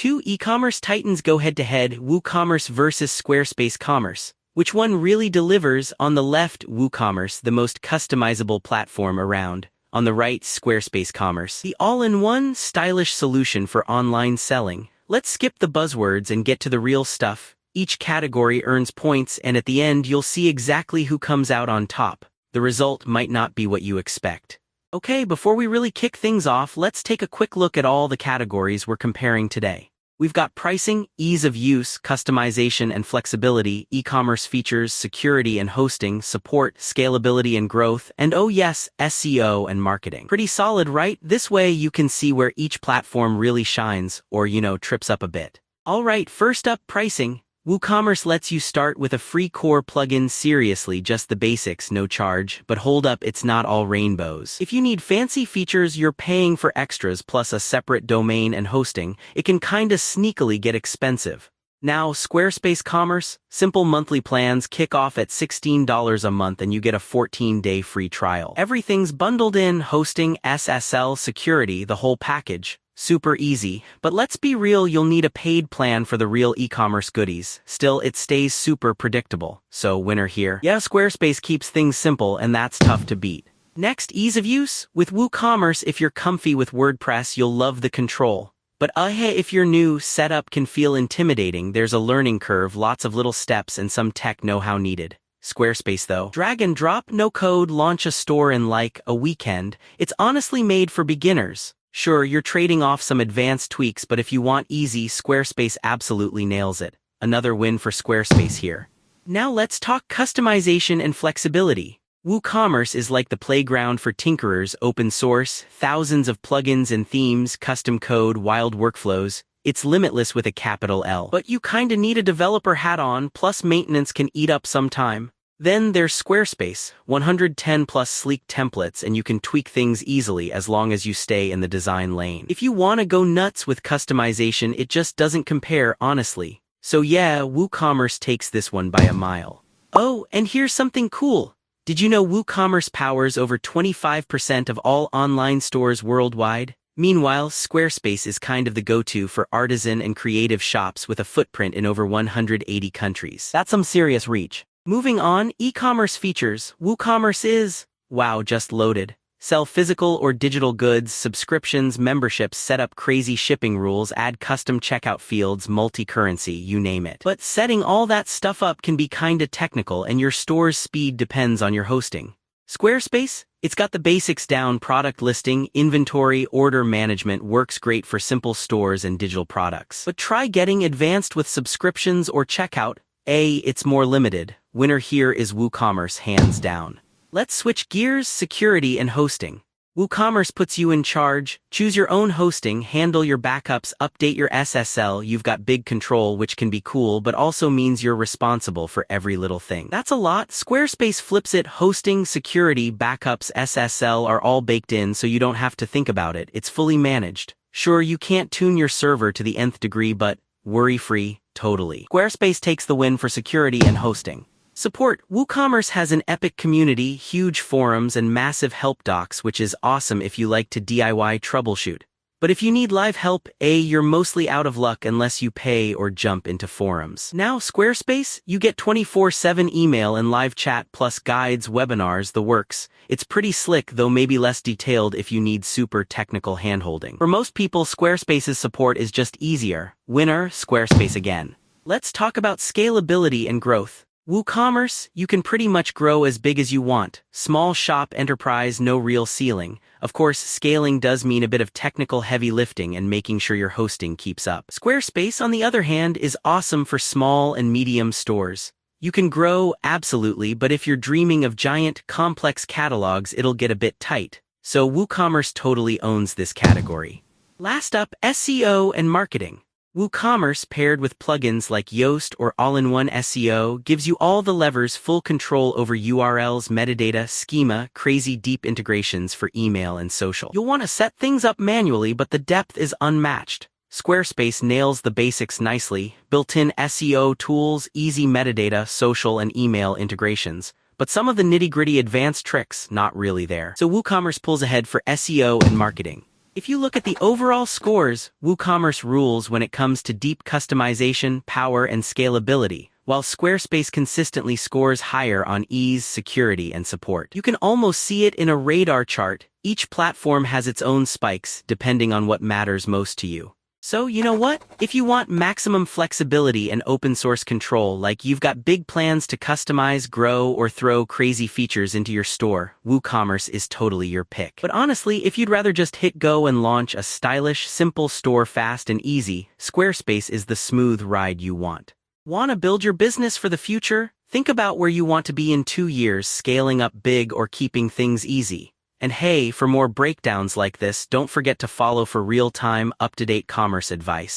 Two e-commerce titans go head-to-head, WooCommerce versus Squarespace Commerce. Which one really delivers? On the left, WooCommerce, the most customizable platform around. On the right, Squarespace Commerce, the all-in-one, stylish solution for online selling. Let's skip the buzzwords and get to the real stuff. Each category earns points, and at the end you'll see exactly who comes out on top. The result might not be what you expect. Okay, before we really kick things off, let's take a quick look at all the categories we're comparing today. We've got pricing, ease of use, customization and flexibility, e-commerce features, security and hosting, support, scalability and growth, and oh yes, SEO and marketing. Pretty solid, right? This way you can see where each platform really shines, or trips up a bit. Alright, first up, pricing. WooCommerce lets you start with a free core plugin. Seriously, just the basics, no charge, but hold up, it's not all rainbows. If you need fancy features, you're paying for extras plus a separate domain and hosting. It can kinda sneakily get expensive. Now, Squarespace Commerce, simple monthly plans kick off at $16 a month and you get a 14-day free trial. Everything's bundled in, hosting, SSL, security, the whole package. Super easy, but let's be real, you'll need a paid plan for the real e-commerce goodies. Still, it stays super predictable. So, winner here. Yeah, Squarespace keeps things simple, and that's tough to beat. Next, ease of use. With WooCommerce, if you're comfy with WordPress, you'll love the control. But hey, if you're new, setup can feel intimidating. There's a learning curve, lots of little steps, and some tech know-how needed. Squarespace though, drag and drop, no code, launch a store in like a weekend. It's honestly made for beginners. Sure, you're trading off some advanced tweaks, but if you want easy, Squarespace absolutely nails it. Another win for Squarespace here. Now let's talk customization and flexibility. WooCommerce is like the playground for tinkerers, open source, thousands of plugins and themes, custom code, wild workflows. It's limitless with a capital L. But you kinda need a developer hat on, plus maintenance can eat up some time. Then there's Squarespace, 110 plus sleek templates, and you can tweak things easily as long as you stay in the design lane. If you want to go nuts with customization, it just doesn't compare, honestly. So yeah, WooCommerce takes this one by a mile. Oh, and here's something cool. Did you know WooCommerce powers over 25% of all online stores worldwide? Meanwhile, Squarespace is kind of the go-to for artisan and creative shops with a footprint in over 180 countries. That's some serious reach. Moving on, e-commerce features. WooCommerce is, wow, just loaded. Sell physical or digital goods, subscriptions, memberships, set up crazy shipping rules, add custom checkout fields, multi-currency, you name it. But setting all that stuff up can be kinda technical, and your store's speed depends on your hosting. Squarespace? It's got the basics down. Product listing, inventory, order management works great for simple stores and digital products. But try getting advanced with subscriptions or checkout. It's more limited. Winner here is WooCommerce, hands down. Let's switch gears, security and hosting. WooCommerce puts you in charge. Choose your own hosting, handle your backups, update your SSL. You've got big control, which can be cool, but also means you're responsible for every little thing. That's a lot. Squarespace flips it. Hosting, security, backups, SSL are all baked in, so you don't have to think about it. It's fully managed. Sure, you can't tune your server to the nth degree, but worry-free, totally. Squarespace takes the win for security and hosting. Support. WooCommerce has an epic community, huge forums, and massive help docs, which is awesome if you like to DIY troubleshoot. But if you need live help, you're mostly out of luck unless you pay or jump into forums. Now, Squarespace, you get 24/7 email and live chat plus guides, webinars, the works. It's pretty slick, though maybe less detailed if you need super technical handholding. For most people, Squarespace's support is just easier. Winner, Squarespace again. Let's talk about scalability and growth. WooCommerce, you can pretty much grow as big as you want. Small shop enterprise, no real ceiling. Of course, scaling does mean a bit of technical heavy lifting and making sure your hosting keeps up. Squarespace, on the other hand, is awesome for small and medium stores. You can grow, absolutely, but if you're dreaming of giant, complex catalogs, it'll get a bit tight. So WooCommerce totally owns this category. Last up, SEO and marketing. WooCommerce, paired with plugins like Yoast or all-in-one SEO, gives you all the levers, full control over URLs, metadata, schema, crazy deep integrations for email and social. You'll want to set things up manually, but the depth is unmatched. Squarespace nails the basics nicely, built-in SEO tools, easy metadata, social and email integrations. But some of the nitty-gritty advanced tricks, not really there. So WooCommerce pulls ahead for SEO and marketing. If you look at the overall scores, WooCommerce rules when it comes to deep customization, power, and scalability, while Squarespace consistently scores higher on ease, security, and support. You can almost see it in a radar chart. Each platform has its own spikes, depending on what matters most to you. So, you know what? If you want maximum flexibility and open source control, like you've got big plans to customize, grow, or throw crazy features into your store, WooCommerce is totally your pick. But honestly, if you'd rather just hit go and launch a stylish, simple store fast and easy, Squarespace is the smooth ride you want. Want to build your business for the future? Think about where you want to be in 2 years, scaling up big or keeping things easy. And hey, for more breakdowns like this, don't forget to follow for real-time, up-to-date commerce advice.